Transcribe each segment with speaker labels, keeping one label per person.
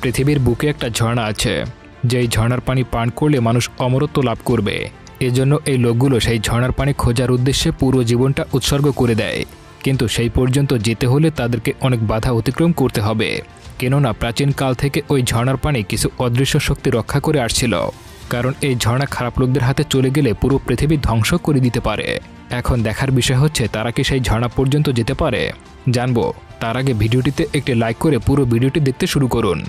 Speaker 1: পৃথিবীর বুকে একটা ঝর্ণা আছে, যেই ঝর্ণার পানি পান করলে মানুষ অমরত্ব লাভ করবে। এজন্য এই লোকগুলো সেই ঝর্ণার পানি খোঁজার উদ্দেশ্যে পুরো জীবনটা উৎসর্গ করে দেয়। কিন্তু সেই পর্যন্ত যেতে হলে তাদেরকে অনেক বাধা অতিক্রম করতে হবে, কেননা প্রাচীনকাল থেকে ওই ঝর্ণার পানি কিছু অদৃশ্য শক্তি রক্ষা করে আসছিল। কারণ এই ঝর্ণা খারাপ লোকদের হাতে চলে গেলে পুরো পৃথিবী ধ্বংস করে দিতে পারে। এখন দেখার বিষয় হচ্ছে তারা কি সেই ঝর্ণা পর্যন্ত যেতে পারে, জানবো। তার আগে ভিডিওটিতে একটি লাইক করে পুরো ভিডিওটি দেখতে শুরু করুন।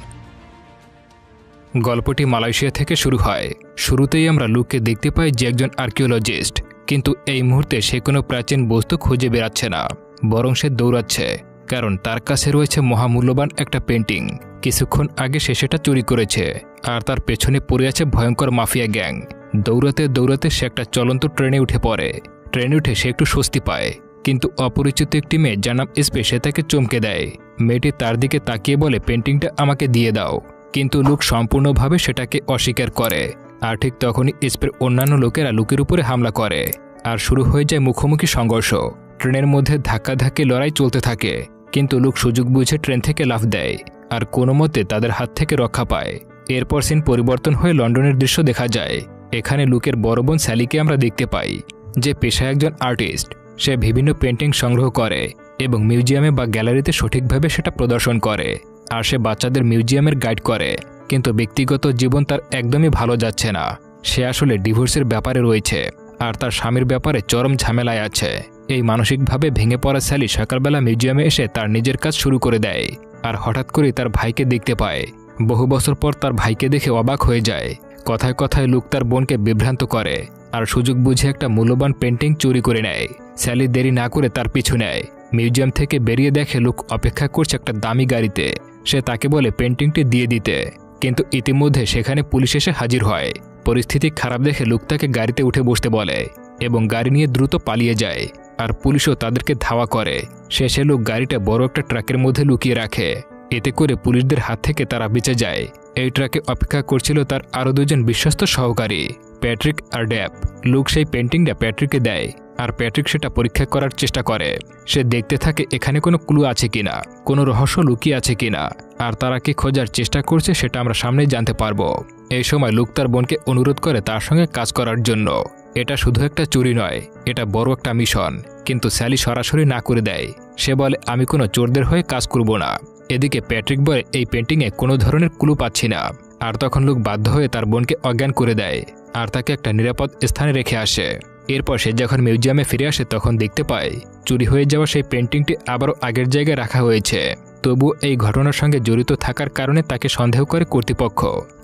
Speaker 1: গল্পটি মালয়েশিয়া থেকে শুরু হয়। শুরুতেই আমরা লুককে দেখতে পাই যে একজন আর্কিওলজিস্ট, কিন্তু এই মুহূর্তে সে কোনো প্রাচীন বস্তু খুঁজে বেড়াচ্ছে না, বরং সে দৌড়াচ্ছে। কারণ তার কাছে রয়েছে মহামূল্যবান একটা পেন্টিং। কিছুক্ষণ আগে সে সেটা চুরি করেছে, আর তার পেছনে পড়ে আছে ভয়ঙ্কর মাফিয়া গ্যাং। দৌড়াতে দৌড়াতে সে একটা চলন্ত ট্রেনে উঠে পড়ে। ট্রেনে উঠে সে একটু স্বস্তি পায়, কিন্তু অপরিচিত একটি মেয়ে যার নাম এসপে সে তাকে চমকে দেয়। মেয়েটি তার দিকে তাকিয়ে বলে, পেন্টিংটা আমাকে দিয়ে দাও। কিন্তু লুক সম্পূর্ণভাবে সেটাকে অস্বীকার করে। আর ঠিক তখনই এসপের অন্যান্য লোকেরা লুকের উপরে হামলা করে, আর শুরু হয়ে যায় মুখোমুখি সংঘর্ষ। ট্রেনের মধ্যে ধাক্কাধাক্কি লড়াই চলতে থাকে, কিন্তু লুক সুযোগ বুঝে ট্রেন থেকে লাফ দেয়, আর কোনো মতে তাদের হাত থেকে রক্ষা পায়। এরপর সিন পরিবর্তন হয়ে লন্ডনের দৃশ্য দেখা যায়। এখানে লুকের বড় বোন স্যালিকে আমরা দেখতে পাই, যে পেশায় একজন আর্টিস্ট। সে বিভিন্ন পেন্টিং সংগ্রহ করে এবং মিউজিয়ামে বা গ্যালারিতে সঠিকভাবে সেটা প্রদর্শন করে। আর সে বাচ্চাদের মিউজিয়ামের গাইড করে। কিন্তু ব্যক্তিগত জীবন তার একদমই ভালো যাচ্ছে না। সে আসলে ডিভোর্সের ব্যাপারে রয়েছে, আর তার স্বামীর ব্যাপারে চরম ঝামেলায় আছে। এই মানসিকভাবে ভেঙে পড়া স্যালি সকালবেলা মিউজিয়ামে এসে তার নিজের কাজ শুরু করে দেয়। আর হঠাৎ করেই তার ভাইকে দেখতে পায়। বহু বছর পর তার ভাইকে দেখে অবাক হয়ে যায়। কথায় কথায় লুক তার বোনকে বিভ্রান্ত করে, আর সুযোগ বুঝে একটা মূল্যবান পেন্টিং চুরি করে নেয়। স্যালি দেরি না করে তার পিছু নেয়। মিউজিয়াম থেকে বেরিয়ে দেখে লুক অপেক্ষা করছে একটা দামি গাড়িতে। সে তাকে বলে পেন্টিংটি দিয়ে দিতে, কিন্তু ইতিমধ্যে সেখানে পুলিশ এসে হাজির হয়। পরিস্থিতি খারাপ দেখে লুক তাকে গাড়িতে উঠে বসতে বলে এবং গাড়ি নিয়ে দ্রুত পালিয়ে যায়। আর পুলিশও তাদেরকে ধাওয়া করে। শেষে লুক গাড়িটা বড় একটা ট্রাকের মধ্যে লুকিয়ে রাখে। এতে করে পুলিশদের হাত থেকে তারা বেঁচে যায়। এই ট্রাকে অপেক্ষা করছিল তার আরও দুজন বিশ্বস্ত সহকারী, প্যাট্রিক আর ড্যাপ। লুক সেই পেন্টিংটা প্যাট্রিককে দেয়, আর প্যাট্রিক সেটা পরীক্ষা করার চেষ্টা করে। সে দেখতে থাকে এখানে কোনো ক্লু আছে কিনা, কোনো রহস্য লুকিয়ে আছে কিনা। আর তারা কি খোঁজার চেষ্টা করছে সেটা আমরা সামনেই জানতে পারবো। এই সময় লুক তার বোনকে অনুরোধ করে তার সঙ্গে কাজ করার জন্য। এটা শুধু একটা চুরি নয়, এটা বড় একটা মিশন। কিন্তু স্যালি সরাসরি না করে দেয়। সে বলে, আমি কোনো চোরদের হয়ে কাজ করব না। এদিকে প্যাট্রিক বলে, এই পেন্টিংয়ে কোনো ধরনের ক্লু পাচ্ছি না। আর তখন লুক বাধ্য হয়ে তার বোনকে অজ্ঞান করে দেয়, আর তাকে একটা নিরাপদ স্থানে রেখে আসে। এরপর সে যখন মিউজিয়ামে ফিরে আসে তখন দেখতে পায় চুরি হয়ে যাওয়া সেই পেন্টিংটি আবারও আগের জায়গায় রাখা হয়েছে। তবুও এই ঘটনার সঙ্গে জড়িত থাকার কারণে তাকে সন্দেহ করে কর্তৃপক্ষ,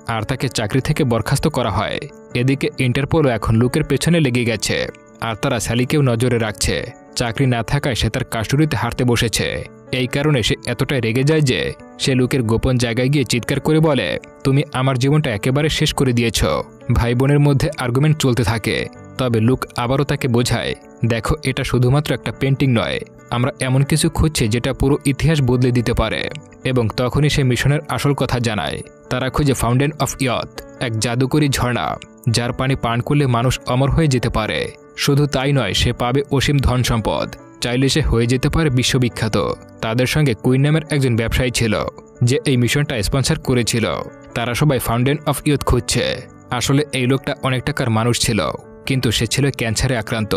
Speaker 1: আর তাকে চাকরি থেকে বরখাস্ত করা হয়। এদিকে ইন্টারপোলও এখন লুকের পেছনে লেগে গেছে, আর তারা স্যালিকেও নজরে রাখছে। চাকরি না থাকায় সে তার কাস্টডিতে হারতে বসেছে। এই কারণে সে এতটাই রেগে যায় যে সে লুকের গোপন জায়গায় গিয়ে চিৎকার করে বলে, তুমি আমার জীবনটা একেবারে শেষ করে দিয়েছ। ভাই বোনের মধ্যে আর্গুমেন্ট চলতে থাকে। তবে লুক আবারও তাকে বোঝায়, দেখো, এটা শুধুমাত্র একটা পেন্টিং নয়, আমরা এমন কিছু খুঁজছি যেটা পুরো ইতিহাস বদলে দিতে পারে। এবং তখনই সে মিশনের আসল কথা জানায়। তারা খুঁজে ফাউন্টেন অফ ইয়থ, এক জাদুকরী ঝর্ণা, যার পানি পান করলে মানুষ অমর হয়ে যেতে পারে। শুধু তাই নয়, সে পাবে অসীম ধন সম্পদ। চাইলে সে হয়ে যেতে পারে বিশ্ববিখ্যাত। তাদের সঙ্গে কুইন নামের একজন ব্যবসায়ী ছিল, যে এই মিশনটা স্পন্সর করেছিল। তারা সবাই ফাউন্টেন অফ ইয়থ খুঁজছে। আসলে এই লোকটা অনেক টাকার মানুষ ছিল, কিন্তু সে ছিল ক্যান্সারে আক্রান্ত।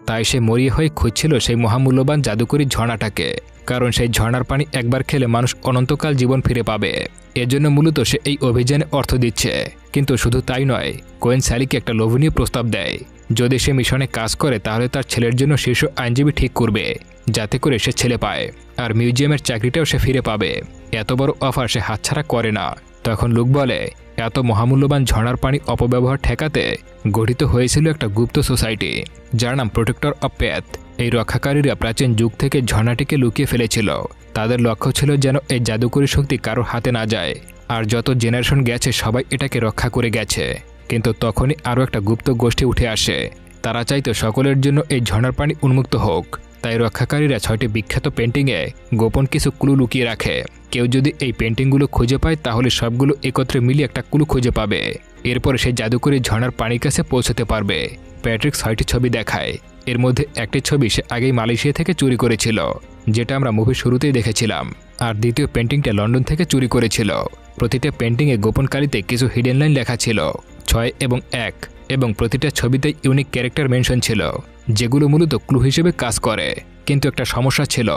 Speaker 1: তাই সে মরিয়া হয়ে খুঁজছিল সেই মহামূল্যবান জাদুকরী ঝর্ণাটাকে। কারণ সেই ঝর্ণার পানি একবার খেলে মানুষ অনন্তকাল জীবন ফিরে পাবে। এজন্য মূলত সে এই অভিযানে অর্থ দিচ্ছে। কিন্তু শুধু তাই নয়, কোয়েন স্যালিকে একটা লোভনীয় প্রস্তাব দেয়। যদি সে মিশনে কাজ করে তাহলে তার ছেলের জন্য শীর্ষ আইনজীবী ঠিক করবে, যাতে করে সে ছেলে পায়। আর মিউজিয়ামের চাকরিটাও সে ফিরে পাবে। এত বড় অফার সে হাতছাড়া করে না। তখন লুক বলে, এত মহামূল্যবান ঝর্ণার পানি অপব্যবহার ঠেকাতে গঠিত হয়েছিল একটা গুপ্ত সোসাইটি, যার নাম প্রোটেক্টর অফ প্যাথ। এই রক্ষাকারীরা প্রাচীন যুগ থেকে ঝর্ণাটিকে লুকিয়ে ফেলেছিল। তাদের লক্ষ্য ছিল যেন এই জাদুকরী শক্তি কারোর হাতে না যায়। আর যত জেনারেশন গেছে সবাই এটাকে রক্ষা করে গেছে। কিন্তু তখনই আরও একটা গুপ্ত গোষ্ঠী উঠে আসে। তারা চাইতো সকলের জন্য এই ঝর্ণার পানি উন্মুক্ত হোক। তাই রক্ষাকারীরা 6টি বিখ্যাত পেন্টিংয়ে গোপন কিছু ক্লু লুকিয়ে রাখে। কেউ যদি এই পেন্টিংগুলো খুঁজে পায় তাহলে সবগুলো একত্রে মিলিয়ে একটা ক্লু খুঁজে পাবে। এরপরে সেই জাদুকরী ঝর্ণার পানির কাছে পৌঁছতে পারবে। প্যাট্রিক 6টি ছবি দেখায়। এর মধ্যে একটি ছবি সে আগেই মালয়েশিয়া থেকে চুরি করেছিল, যেটা আমরা মুভির শুরুতেই দেখেছিলাম। আর দ্বিতীয় পেন্টিংটা লন্ডন থেকে চুরি করেছিল। প্রতিটা পেন্টিংয়ে গোপন কালিতে কিছু হিডেন লাইন লেখা ছিল 6 এবং 1, এবং প্রতিটা ছবিতে ইউনিক ক্যারেক্টার মেনশন ছিল যেগুলো মূলত ক্লু হিসেবে কাজ করে। কিন্তু একটা সমস্যা ছিল,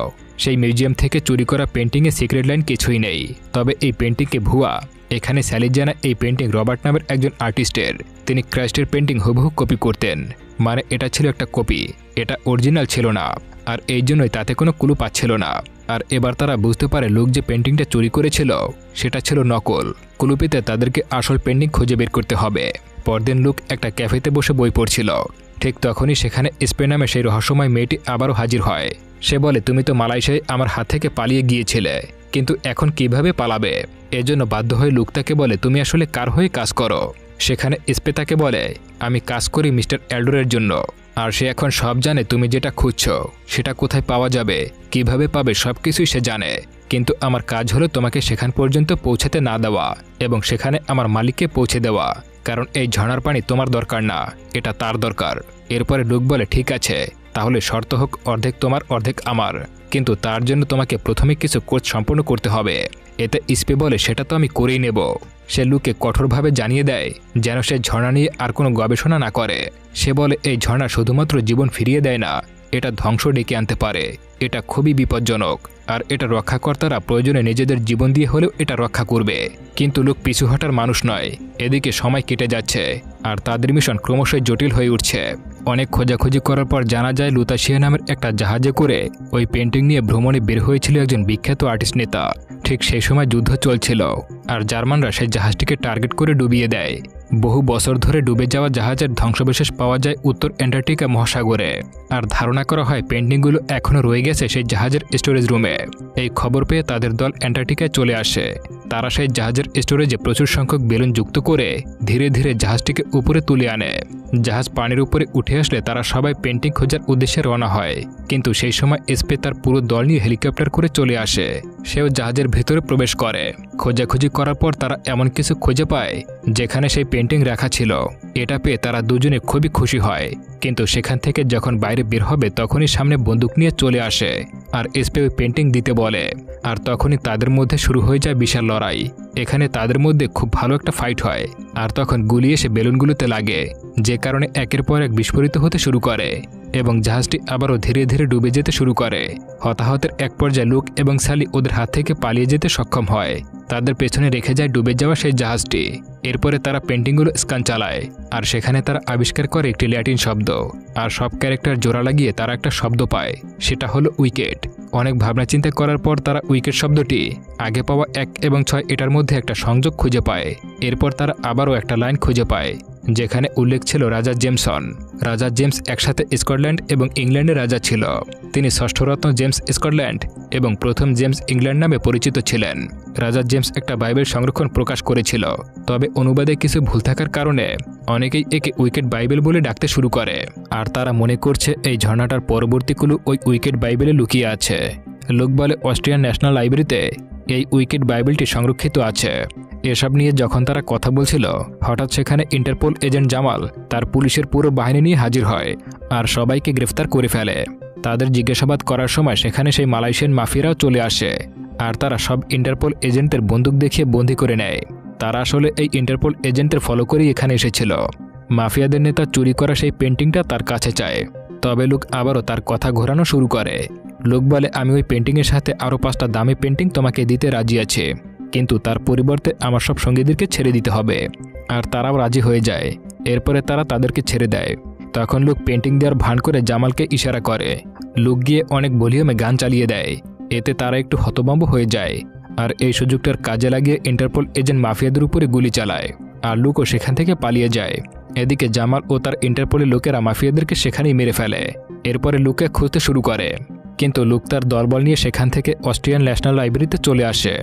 Speaker 1: সেই মিউজিয়াম থেকে চুরি করা পেন্টিংয়ে সিক্রেট লাইন কিছুই নেই। তবে এই পেন্টিংকে ভুয়া। এখানে স্যালি জানা এই পেন্টিং রবার্ট নামের একজন আর্টিস্টের। তিনি ক্রাইস্টের পেন্টিং হুবহু কপি করতেন, মানে এটা ছিল একটা কপি, এটা অরিজিনাল ছিল না। আর এই জন্যই তাতে কোনো ক্লু পাচ্ছিল না। আর এবার তারা বুঝতে পারে লোক যে পেন্টিংটা চুরি করেছিল সেটা ছিল নকল। ক্লু পেতে তাদেরকে আসল পেন্টিং খুঁজে বের করতে হবে। পরদিন লোক একটা ক্যাফেতে বসে বই পড়ছিল। ঠিক তখনই সেখানে স্পে নামে সেই রহস্যময় মেয়েটি আবারও হাজির হয়। সে বলে, তুমি তো মালয়েশিয়ায় আমার হাত থেকে পালিয়ে গিয়েছিলে, কিন্তু এখন কিভাবে পালাবে? এজন্য বাধ্য হয়ে লোক তাকে বলে, তুমি আসলে কার হয়ে কাজ করো? সেখানে স্পে তাকে বলে, আমি কাজ করি মিস্টার এলডোরের জন্য। আর সে এখন সব জানে, তুমি যেটা খুঁজছো সেটা কোথায় পাওয়া যাবে, কিভাবে পাবে, সবকিছুই সে জানে। কিন্তু আমার কাজ হলো তোমাকে সেখান পর্যন্ত পৌঁছাতে না দেওয়া এবং সেখানে আমার মালিককে পৌঁছে দেওয়া, কারণ এই ঝর্ণার পানি তোমার দরকার না, এটা তার দরকার। এরপরে লোক বলে, ঠিক আছে, তাহলে শর্ত হোক অর্ধেক তোমার অর্ধেক আমার, কিন্তু তার জন্য তোমাকে প্রথমে কিছু কোর্স সম্পূর্ণ করতে হবে। এতে স্পে বলে, সেটা তো আমি করেই নেব। সে লুককে কঠোরভাবে জানিয়ে দেয় যেন সে ঝর্ণা নিয়ে আর কোনো গবেষণা না করে। সে বলে, এই ঝর্ণা শুধুমাত্র জীবন ফিরিয়ে দেয় না, এটা ধ্বংস ডেকে আনতে পারে। এটা খুবই বিপজ্জনক, আর এটা রক্ষাকর্তারা প্রয়োজনে নিজেদের জীবন দিয়ে হলেও এটা রক্ষা করবে। কিন্তু লোক পিছু হটার মানুষ নয়। এদিকে সময় কেটে যাচ্ছে আর তাদের মিশন ক্রমশই জটিল হয়ে উঠছে। অনেক খোঁজাখুঁজি করার পর জানা যায় লুতাশিয়া নামের একটা জাহাজে করে ওই পেন্টিং নিয়ে ভ্রমণে বের হয়েছিল একজন বিখ্যাত আর্টিস্ট নেতা। ঠিক সেই সময় যুদ্ধ চলছিল আর জার্মানরা সেই জাহাজটিকে টার্গেট করে ডুবিয়ে দেয়। বহু বছর ধরে ডুবে যাওয়া জাহাজের ধ্বংসাবশেষ পাওয়া যায় উত্তর অ্যান্টার্কটিকা মহাসাগরে। আর ধারণা করা হয় পেন্টিংগুলো এখনও রয়ে গেছে সেই জাহাজের স্টোরেজ রুমে। এই খবর পেয়ে তাদের দল অ্যান্টার্কটিকায় চলে আসে। তারা সেই জাহাজের স্টোরেজে প্রচুর সংখ্যক বেলুন যুক্ত করে ধীরে ধীরে জাহাজটিকে উপরে তুলে আনে। জাহাজ পানির উপরে উঠে আসলে তারা সবাই পেন্টিং খোঁজার উদ্দেশ্যে রওনা হয়। কিন্তু সেই সময় স্পে তার পুরো দল নিয়ে হেলিকপ্টার করে চলে আসে। সেও জাহাজের ভেতরে প্রবেশ করে। খোঁজাখুঁজি করার পর তারা এমন কিছু খুঁজে পায় যেখানে সেই পেন্টিং রাখা ছিল। এটা পেয়ে তারা দুজনে খুবই খুশি হয়। কিন্তু সেখান থেকে যখন বাইরে বের হবে তখনই সামনে বন্দুক নিয়ে চলে আসে আর স্পে ওই পেন্টিং দিতে বলে। আর তখনই তাদের মধ্যে শুরু হয়ে যায় বিশাল লড়াই। এখানে তাদের মধ্যে খুব ভালো একটা ফাইট হয় আর তখন গুলি এসে বেলুনগুলোতে লাগে, যে কারণে একের পর এক বিস্ফোরিত হতে শুরু করে এবং জাহাজটি আবারও ধীরে ধীরে ডুবে যেতে শুরু করে। হতাহতের এক পর্যায়ে লুক এবং স্যালি ওদের হাত থেকে পালিয়ে যেতে সক্ষম হয়। তাদের পেছনে রেখে যায় ডুবে যাওয়া সেই জাহাজটি। এরপরে তারা পেন্টিংগুলো স্ক্যান চালায় আর সেখানে তারা আবিষ্কার করে একটি ল্যাটিন শব্দ। আর সব ক্যারেক্টার জোড়া লাগিয়ে তারা একটা শব্দ পায়, সেটা হলো উইকেট। অনেক ভাবনা চিন্তা করার পর তারা উইকেট শব্দটি আগে পাওয়া 1 এবং 6 এটার মধ্যে একটা সংযোগ খুঁজে পায়। এরপর তারা আবারও একটা লাইন খুঁজে পায় যেখানে উল্লেখ ছিল রাজা জেমসন। রাজা জেমস একসাথে স্কটল্যান্ড এবং ইংল্যান্ডের রাজা ছিল। তিনি ষষ্ঠ রত্ন জেমস স্কটল্যান্ড এবং প্রথম জেমস ইংল্যান্ড নামে পরিচিত ছিলেন। রাজা জেমস একটা বাইবেল সংরক্ষণ প্রকাশ করেছিল, তবে অনুবাদে কিছু ভুল থাকার কারণে অনেকেই একে উইকেট বাইবেল বলে ডাকতে শুরু করে। আর তারা মনে করছে এই ঝর্ণাটার পরবর্তী ক্লু ওই উইকেট বাইবেলে লুকিয়ে আছে। লোক বলে অস্ট্রিয়ান ন্যাশনাল লাইব্রেরিতে এই উইকেট বাইবেলটি সংরক্ষিত আছে। এসব নিয়ে যখন তারা কথা বলছিল হঠাৎ সেখানে ইন্টারপোল এজেন্ট জামাল তার পুলিশের পুরো বাহিনী নিয়ে হাজির হয় আর সবাইকে গ্রেফতার করে ফেলে। তাদের জিজ্ঞাসাবাদ করার সময় সেখানে সেই মালয়েশিয়ান মাফিয়ারাও চলে আসে আর তারা সব ইন্টারপোল এজেন্টদের বন্দুক দেখিয়ে বন্দী করে নেয়। তারা আসলে এই ইন্টারপোল এজেন্টের ফলো করেই এখানে এসেছিল। মাফিয়াদের নেতা চুরি করা সেই পেন্টিংটা তার কাছে চায়। তবে লোক আবারও তার কথা ঘোরানো শুরু করে। লোক বলে, আমি ওই পেন্টিংয়ের সাথে আরও 5টা দামি পেন্টিং তোমাকে দিতে রাজি আছে, কিন্তু তার পরিবর্তে আমার সব সঙ্গীদেরকে ছেড়ে দিতে হবে। আর তারাও রাজি হয়ে যায়। এরপরে তারা তাদেরকে ছেড়ে দেয়। তখন লোক পেন্টিং দেওয়ার ভান করে জামালকে ইশারা করে। লোক গিয়ে অনেক ভলিউমে গান চালিয়ে দেয়। এতে তারা একটু হতভম্ব হয়ে যায় আর এই সুযোগটার কাজে লাগিয়ে ইন্টারপোল এজেন্ট মাফিয়াদের উপরে গুলি চালায় আর লুকও সেখান থেকে পালিয়ে যায়। এদিকে জামাল ও তার ইন্টারপোলের লোকেরা মাফিয়াদেরকে সেখানেই মেরে ফেলে। এরপরে লুককে খুঁজতে শুরু করে, কিন্তু লুক তার দলবল নিয়ে সেখান থেকে অস্ট্রিয়ান ন্যাশনাল লাইব্রেরিতে চলে আসে।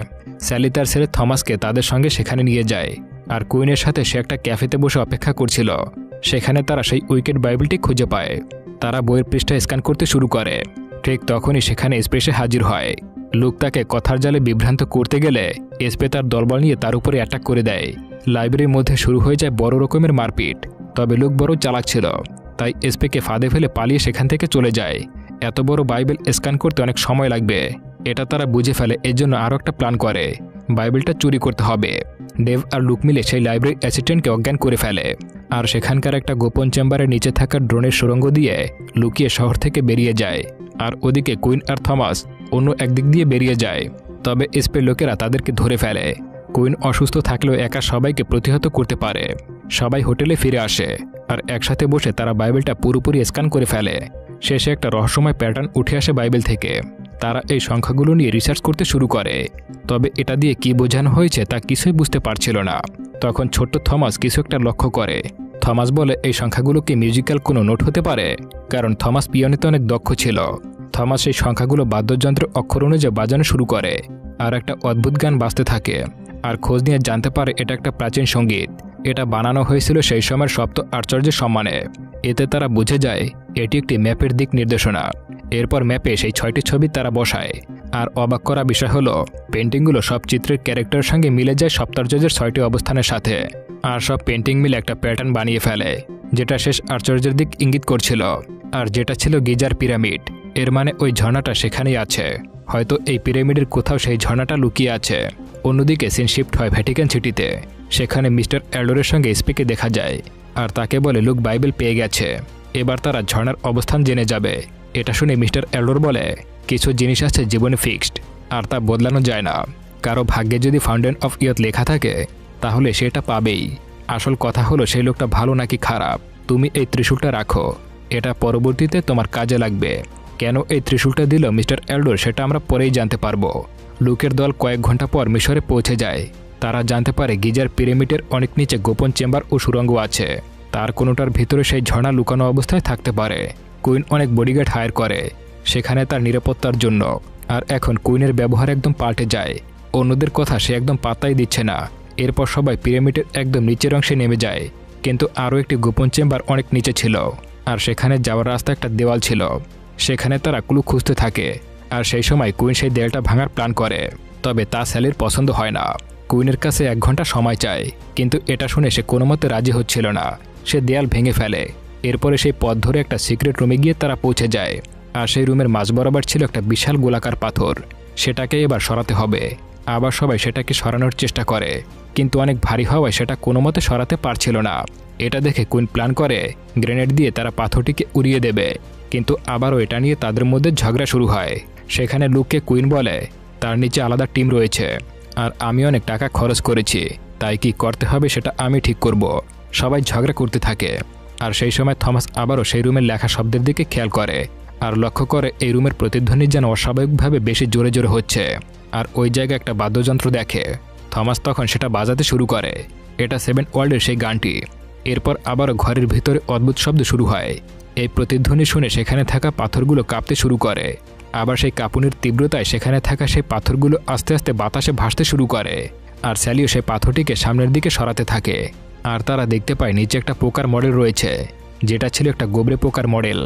Speaker 1: স্যালি তার ছেলে থমাসকে তাদের সঙ্গে সেখানে নিয়ে যায় আর কুইনের সাথে সে একটা ক্যাফেতে বসে অপেক্ষা করছিল। সেখানে তারা সেই উইকেট বাইবেলটি খুঁজে পায়। তারা বইয়ের পৃষ্ঠা স্ক্যান করতে শুরু করে। ঠিক তখনই সেখানে স্পেসে হাজির হয়। লুক তাকে কথার জালে বিভ্রান্ত করতে গেলে স্পে তার দলবল নিয়ে তার উপরে অ্যাটাক করে দেয়। লাইব্রেরির মধ্যে শুরু হয়ে যায় বড় রকমের মারপিট। তবে লুক বড় চালাক ছিল, তাই স্পেকে ফাঁদে ফেলে পালিয়ে সেখান থেকে চলে যায়। এত বড় বাইবেল স্ক্যান করতে অনেক সময় লাগবে, এটা তারা বুঝে ফেলে। এজন্য আরও একটা প্ল্যান করে বাইবেলটা চুরি করতে হবে। ডেভ আর লুক মিলে সেই লাইব্রেরি অ্যাসিস্ট্যান্টকে অজ্ঞান করে ফেলে আর সেখানকার একটা গোপন চেম্বারের নিচে থাকা ড্রোনের সুড়ঙ্গ দিয়ে লুকিয়ে শহর থেকে বেরিয়ে যায়। আর ওদিকে কুইন আর থমাস অন্য একদিক দিয়ে বেরিয়ে যায়। তবে স্পের লোকেরা তাদেরকে ধরে ফেলে। কুইন অসুস্থ থাকলেও একা সবাইকে প্রতিহত করতে পারে। সবাই হোটেলে ফিরে আসে আর একসাথে বসে তারা বাইবেলটা পুরোপুরি স্ক্যান করে ফেলে। শেষে একটা রহস্যময় প্যাটার্ন উঠে আসে বাইবেল থেকে। তারা এই সংখ্যাগুলো নিয়ে রিসার্চ করতে শুরু করে, তবে এটা দিয়ে কি বোঝানো হয়েছে তা কিছুই বুঝতে পারছিল না। তখন ছোট্ট থমাস কিছু একটা লক্ষ্য করে। থমাস বলে এই সংখ্যাগুলো কি মিউজিক্যাল কোনো নোট হতে পারে, কারণ থমাস পিয়ানোতে অনেক দক্ষ ছিল। থমাস সেই সংখ্যাগুলো বাদ্যযন্ত্রের অক্ষর অনুযায়ী বাজানো শুরু করে আর একটা অদ্ভুত গান বাজতে থাকে। আর খোঁজ নিয়ে জানতে পারে এটা একটা প্রাচীন সঙ্গীত। এটা বানানো হয়েছিল সেই সময়ের সপ্ত আশ্চর্যের সম্মানে। এতে তারা বুঝে যায় এটি একটি ম্যাপের দিক নির্দেশনা। এরপর ম্যাপে সেই 6টি ছবি তারা বসায়। আর অবাক করা বিষয় হলো পেন্টিংগুলো সব চিত্রের ক্যারেক্টারের সঙ্গে মিলে যায় সপ্তার্চর্যের 6টি অবস্থানের সাথে। আর সব পেন্টিং মিলে একটা প্যাটার্ন বানিয়ে ফেলে, যেটা শেষ আশ্চর্যের দিক ইঙ্গিত করছিল। আর যেটা ছিল গিজার পিরামিড। এর মানে ওই ঝর্ণাটা সেখানেই আছে। হয়তো এই পিরামিডের কোথাও সেই ঝর্ণাটা লুকিয়ে আছে। অন্যদিকে সিন শিফট হয় ভ্যাটিকান সিটিতে। সেখানে মিস্টার এলডোরের সঙ্গে স্পিকে দেখা যায় আর তাকে বলে লুক বাইবেল পেয়ে গেছে। এবার তারা ঝর্ণার অবস্থান জেনে যাবে। এটা শুনে মিস্টার এলডোর বলে কিছু জিনিস আছে জীবনে ফিক্সড আর তা বদলানো যায় না। কারো ভাগ্যে যদি ফাউন্টেন অফ ইয়থ লেখা থাকে তাহলে সেটা পাবেই। আসল কথা হলো সেই লোকটা ভালো নাকি খারাপ। তুমি এই ত্রিশূলটা রাখো, এটা পরবর্তীতে তোমার কাজে লাগবে। কেন এই ত্রিশূলটা দিল মিস্টার এলডোর সেটা আমরা পরেই জানতে পারবো। লুকের দল কয়েক ঘন্টা পর মিশরে পৌঁছে যায়। তারা জানতে পারে গিজার পিরামিডের অনেক নিচে গোপন চেম্বার ও সুড়ঙ্গ আছে। তার কোনোটার ভিতরে সেই ঝর্ণা লুকানো অবস্থায় থাকতে পারে। কুইন অনেক বডিগার্ড হায়ার করে সেখানে তার নিরাপত্তার জন্য। আর এখন কুইনের ব্যবহার একদম পাল্টে যায়। অন্যদের কথা সে একদম পাত্তাই দিচ্ছে না। এরপর সবাই পিরামিডের একদম নিচের অংশে নেমে যায়। কিন্তু আরও একটি গোপন চেম্বার অনেক নিচে ছিল আর সেখানে যাওয়ার রাস্তা একটা দেওয়াল ছিল। সেখানে তারা ক্লু খুঁজতে থাকে। আর সেই সময় কুইন সেই দেয়ালটা ভাঙার প্ল্যান করে, তবে তা স্যালির পছন্দ হয় না। কুইনের কাছে 1 ঘন্টা সময় চায়, কিন্তু এটা শুনে সে কোনো মতে রাজি হচ্ছিল না। সে দেয়াল ভেঙে ফেলে। এরপরে সেই পথ ধরে একটা সিক্রেট রুমে গিয়ে তারা পৌঁছে যায়। আর সেই রুমের মাঝ বরাবর ছিল একটা বিশাল গোলাকার পাথর। সেটাকে এবার সরাতে হবে। আবার সবাই সেটাকে সরানোর চেষ্টা করে, কিন্তু অনেক ভারী হওয়ায় সেটা কোনো মতে সরাতে পারছিল না। এটা দেখে কুইন প্ল্যান করে গ্রেনেড দিয়ে তারা পাথরটিকে উড়িয়ে দেবে। কিন্তু আবারও এটা নিয়ে তাদের মধ্যে ঝগড়া শুরু হয়। সেখানে লুককে কুইন বলে তার নিচে আলাদা টিম রয়েছে আর আমি অনেক টাকা খরচ করেছি, তাই কি করতে হবে সেটা আমি ঠিক করব। সবাই ঝগড়া করতে থাকে। আর সেই সময় থমাস আবারও সেই রুমের লেখা শব্দের দিকে খেয়াল করে আর লক্ষ্য করে এই রুমের প্রতিধ্বনি যেন অস্বাভাবিকভাবে বেশি জোরে জোরে হচ্ছে। আর ওই জায়গায় একটা বাদ্যযন্ত্র দেখে। থমাস তখন সেটা বাজাতে শুরু করে। এটা 7 ওয়ার্ল্ডের সেই গানটি। এরপর আবারও ঘরের ভিতরে অদ্ভুত শব্দ শুরু হয়। এই প্রতিধ্বনি শুনে সেখানে থাকা পাথরগুলো কাঁপতে শুরু করে। আবার সেই কাঁপুনির তীব্রতায় সেখানে থাকা সেই পাথরগুলো আস্তে আস্তে বাতাসে ভাসতে শুরু করে। আর স্যালিও সেই পাথরটিকে সামনের দিকে সরাতে থাকে। আর তারা দেখতে পায় নিচে একটা পোকার মডেল রয়েছে, যেটা ছিল একটা গোবরে পোকার মডেল।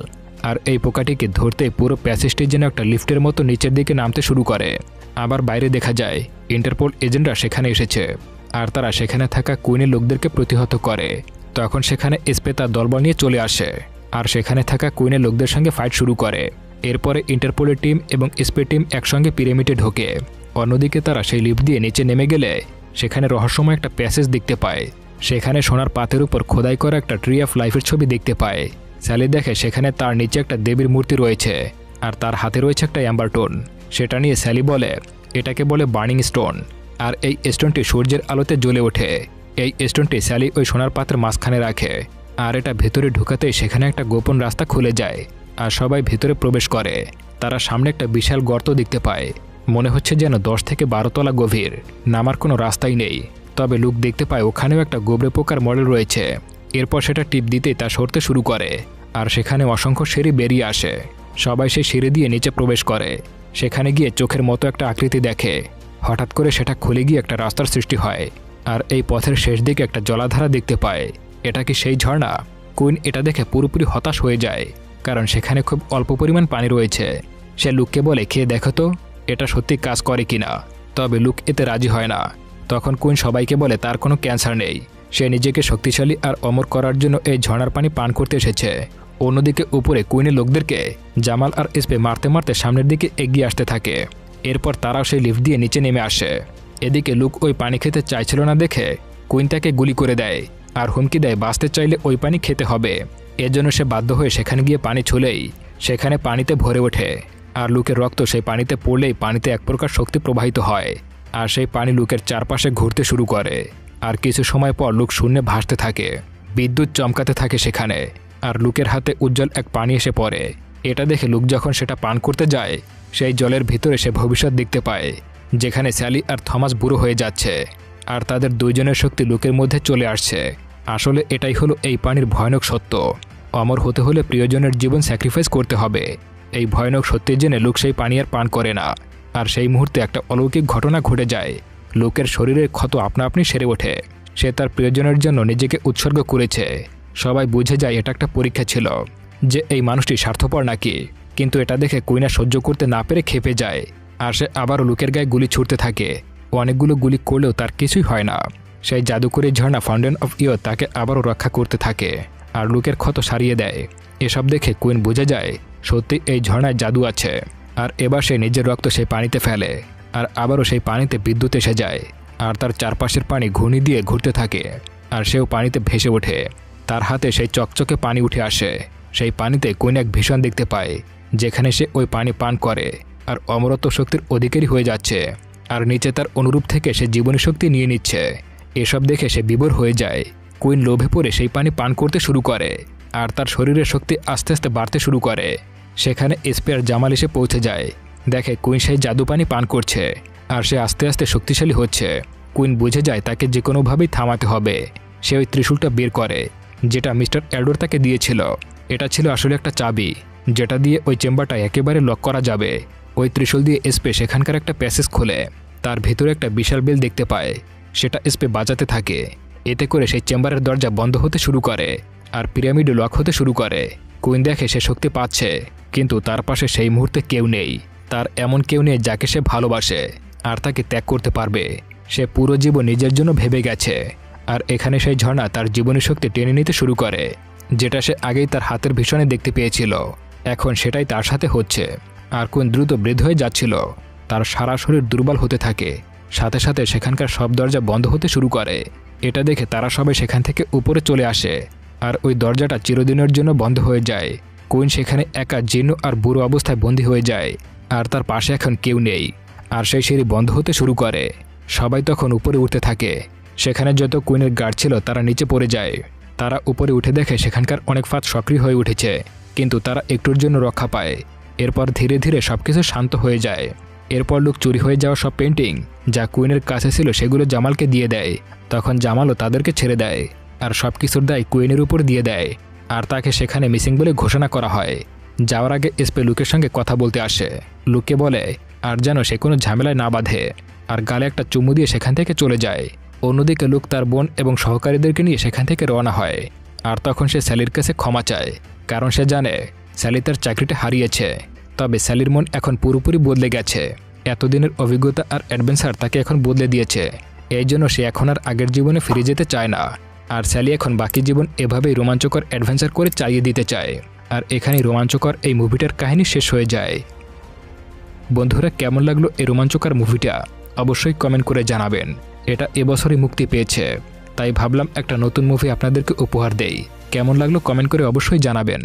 Speaker 1: আর এই পোকাটিকে ধরতে পুরো প্যাসেজটি যেন একটা লিফটের মতো নিচের দিকে নামতে শুরু করে। আবার বাইরে দেখা যায় ইন্টারপোল এজেন্টরা সেখানে এসেছে আর তারা সেখানে থাকা কুইনের লোকদেরকে প্রতিহত করে। তখন সেখানে স্পে তার দলবল নিয়ে চলে আসে আর সেখানে থাকা কুইনের লোকদের সঙ্গে ফাইট শুরু করে। এরপরে ইন্টারপোলের টিম এবং স্পে টিম একসঙ্গে পিরামিডে ঢোকে। অন্যদিকে তারা সেই লিফট দিয়ে নিচে নেমে গেলে সেখানে রহস্যময় একটা প্যাসেজ দেখতে পায়। সেখানে সোনার পাতের উপর খোদাই করা একটা ট্রি অফ লাইফের ছবি দেখতে পায়। স্যালি দেখে সেখানে তার নিচে একটা দেবীর মূর্তি রয়েছে আর তার হাতে রয়েছে একটা অ্যাম্বারটোন। সেটা নিয়ে স্যালি বলে এটাকে বলে বার্নিং স্টোন। আর এই স্টোনটি সূর্যের আলোতে জ্বলে ওঠে। এই স্টোনটি স্যালি ওই সোনার পাত্রের মাঝখানে রাখে। আর এটা ভেতরে ঢুকাতেই সেখানে একটা গোপন রাস্তা খুলে যায় আর সবাই ভেতরে প্রবেশ করে। তারা সামনে একটা বিশাল গর্ত দেখতে পায়। মনে হচ্ছে যেন 10 থেকে 12 তলা গভীর। নামার কোনো রাস্তাই নেই। তবে লুক দেখতে পায় ওখানেও একটা গোবরে পোকার মডেল রয়েছে। এরপর সেটা টিপ দিতেই তা সরতে শুরু করে আর সেখানে অসংখ্য সিঁড়ি বেরিয়ে আসে। সবাই সেই সিঁড়ি দিয়ে নিচে প্রবেশ করে। সেখানে গিয়ে চোখের মতো একটা আকৃতি দেখে। হঠাৎ করে সেটা খুলে গিয়ে একটা রাস্তার সৃষ্টি হয় আর এই পথের শেষ দিকে একটা জলাধারা দেখতে পায়। এটা কি সেই ঝর্ণা? কুইন এটা দেখে পুরোপুরি হতাশ হয়ে যায়, কারণ সেখানে খুব অল্প পরিমাণ পানি রয়েছে। সে লুককে বলে খেয়ে দেখো তো এটা সত্যি কাজ করে কিনা। তবে লুক এতে রাজি হয় না। তখন কুইন সবাইকে বলে তার কোনো ক্যান্সার নেই। সে নিজেকে শক্তিশালী আর অমর করার জন্য এই ঝর্ণার পানি পান করতে এসেছে। অন্যদিকে উপরে কুইনের লোকদেরকে জামাল আর স্পে মারতে মারতে সামনের দিকে এগিয়ে আসতে থাকে। এরপর তারাও সেই লিফট দিয়ে নিচে নেমে আসে এদিকে লুক ওই পানি খেতে চাইছিল না দেখে কুইন তাকে গুলি করে দেয় আর হুমকি দেয় বাঁচতে চাইলে ওই পানি খেতে হবে। এজন্য সে বাধ্য হয়ে সেখানে গিয়ে পানি ছুলেই সেখানে পানিতে ভরে ওঠে আর লুকের রক্ত সেই পানিতে পড়লেই পানিতে এক প্রকার শক্তি প্রবাহিত হয় আর সেই পানি লুকের চারপাশে ঘুরতে শুরু করে। আর কিছু সময় পর লুক শূন্যে ভাসতে থাকে, বিদ্যুৎ চমকাতে থাকে সেখানে আর লুকের হাতে উজ্জ্বল এক পানি এসে পড়ে। এটা দেখে লুক যখন সেটা পান করতে যায় সেই জলের ভিতরে সে ভবিষ্যৎ দেখতে পায়, যেখানে স্যালি আর থমাস বুড়ো হয়ে যাচ্ছে আর তাদের দুইজনের শক্তি লুকের মধ্যে চলে আসছে। আসলে এটাই হলো এই পানির ভয়ানক সত্য। অমর হতে হলে প্রিয়জনের জীবন স্যাক্রিফাইস করতে হবে। এই ভয়ানক সত্যি জেনে লুক সেই পানি আর পান করে না। আর সেই মুহূর্তে একটা অলৌকিক ঘটনা ঘটে যায়। লুকের শরীরের ক্ষত আপনা আপনি সেরে ওঠে। সে তার প্রিয়জনের জন্য নিজেকে উৎসর্গ করেছে। সবাই বুঝে যায় এটা একটা পরীক্ষা ছিল যে এই মানুষটি স্বার্থপর নাকি। কিন্তু এটা দেখে কুইনা সহ্য করতে না পেরে ক্ষেপে যায় আর সে আবারও লুকের গায়ে গুলি ছুটতে থাকে। অনেকগুলো গুলি করলেও তার কিছুই হয় না। সেই জাদুকরী ঝর্ণা ফাউন্টেন অফ ইয়থ তাকে আবারও রক্ষা করতে থাকে আর লুকের ক্ষত সারিয়ে দেয়। এসব দেখে কুইন বুঝে যায় সত্যি এই ঝর্ণায় জাদু আছে। আর এবার সে নিজের রক্ত সেই পানিতে ফেলে আর আবারও সেই পানিতে বিদ্যুৎ এসে যায় আর তার চারপাশের পানি ঘূর্ণি দিয়ে ঘুরতে থাকে আর সেও পানিতে ভেসে ওঠে। তার হাতে সেই চকচকে পানি উঠে আসে। সেই পানিতে কুইন এক ভীষণ দেখতে পায়, যেখানে সে ওই পানি পান করে আর অমরত্ব শক্তির অধিকারী হয়ে যাচ্ছে আর নিচে তার অনুরূপ থেকে সে জীবনী শক্তি নিয়ে নিচ্ছে। এসব দেখে সে বিভোর হয়ে যায়। কুইন লোভে পড়ে সেই পানি পান করতে শুরু করে আর তার শরীরের শক্তি আস্তে আস্তে বাড়তে শুরু করে। সেখানে স্পেয়ার জামাল এসে পৌঁছে যায়, দেখে কুইন সেই জাদু পানি পান করছে আর সে আস্তে আস্তে শক্তিশালী হচ্ছে। কুইন বুঝে যায় তাকে যে কোনোভাবেই থামাতে হবে। সে ওই ত্রিশূলটা বের করে যেটা মিস্টার এলডোর তাকে দিয়েছিল। এটা ছিল আসলে একটা চাবি যেটা দিয়ে ওই চেম্বারটা একেবারে লক করা যাবে। ওই ত্রিশূল দিয়ে স্পে সেখানকার একটা প্যাসেজ খোলে। তার ভেতরে একটা বিশাল বেল দেখতে পায়। সেটা স্পে বাজাতে থাকে। এতে করে সেই চেম্বারের দরজা বন্ধ হতে শুরু করে আর পিরামিডও লক হতে শুরু করে। কুইন দেখে সে শক্তি পাচ্ছে, কিন্তু তার পাশে সেই মুহূর্তে কেউ নেই। তার এমন কেউ নেই যাকে সে ভালোবাসে আর তাকে ত্যাগ করতে পারবে। সে পুরো জীবন নিজের জন্য ভেবে গেছে। আর এখানে সেই ঝর্ণা তার জীবনী শক্তি টেনে নিতে শুরু করে, যেটা সে আগেই তার হাতের ভীষণে দেখতে পেয়েছিল। এখন সেটাই তার সাথে হচ্ছে। আর কুইন দ্রুত বৃদ্ধ হয়ে যাচ্ছিল। তার সারা শরীর দুর্বল হতে থাকে। সাথে সাথে সেখানকার সব দরজা বন্ধ হতে শুরু করে। এটা দেখে তারা সবাই সেখান থেকে উপরে চলে আসে আর ওই দরজাটা চিরদিনের জন্য বন্ধ হয়ে যায়। কুইন সেখানে একা জীর্ণ আর বুড়ো অবস্থায় বন্দী হয়ে যায় আর তার পাশে এখন কেউ নেই। আর সেই সিঁড়ি বন্ধ হতে শুরু করে। সবাই তখন উপরে উঠতে থাকে। সেখানে যত কুইনের গার্ড ছিল তারা নিচে পড়ে যায়। তারা উপরে উঠে দেখে সেখানকার অনেক ফাঁদ সক্রিয় হয়ে উঠেছে, কিন্তু তারা একটুর জন্য রক্ষা পায়। এরপর ধীরে ধীরে সবকিছু শান্ত হয়ে যায়। এরপর লুক চুরি হয়ে যাওয়া সব পেন্টিং যা কুইনের কাছে ছিল সেগুলো জামালকে দিয়ে দেয়। তখন জামালও তাদেরকে ছেড়ে দেয় আর সব কিছুর দায় কুইনের উপর দিয়ে দেয় আর তাকে সেখানে মিসিং বলে ঘোষণা করা হয়। যাওয়ার আগে স্পে লুকের সঙ্গে কথা বলতে আসে। লুককে বলে আর যেন সে কোনো ঝামেলায় না বাঁধে আর গালে একটা চুমু দিয়ে সেখান থেকে চলে যায়। অন্যদিকে লুক তার বোন এবং সহকারীদেরকে নিয়ে সেখান থেকে রওনা হয়। আর তখন সে স্যালির কাছে ক্ষমা চায়, কারণ সে জানে স্যালি তার চাকরিটা হারিয়েছে। তবে স্যালির মন এখন পুরোপুরি বদলে গেছে। এতদিনের অভিজ্ঞতা আর অ্যাডভেঞ্চার তাকে এখন বদলে দিয়েছে। এই জন্য সে এখন আর আগের জীবনে ফিরে যেতে চায় না। আর স্যালি এখন বাকি জীবন এভাবেই রোমাঞ্চকর অ্যাডভেঞ্চার করে চালিয়ে দিতে চায়। আর এখানেই রোমাঞ্চকর এই মুভিটার কাহিনী শেষ হয়ে যায়। বন্ধুরা, কেমন লাগলো এই রোমাঞ্চকর মুভিটা অবশ্যই কমেন্ট করে জানাবেন। এটা এবছরই মুক্তি পেয়েছে, তাই ভাবলাম একটা নতুন মুভি আপনাদেরকে উপহার দেই। কেমন লাগলো কমেন্ট করে অবশ্যই জানাবেন।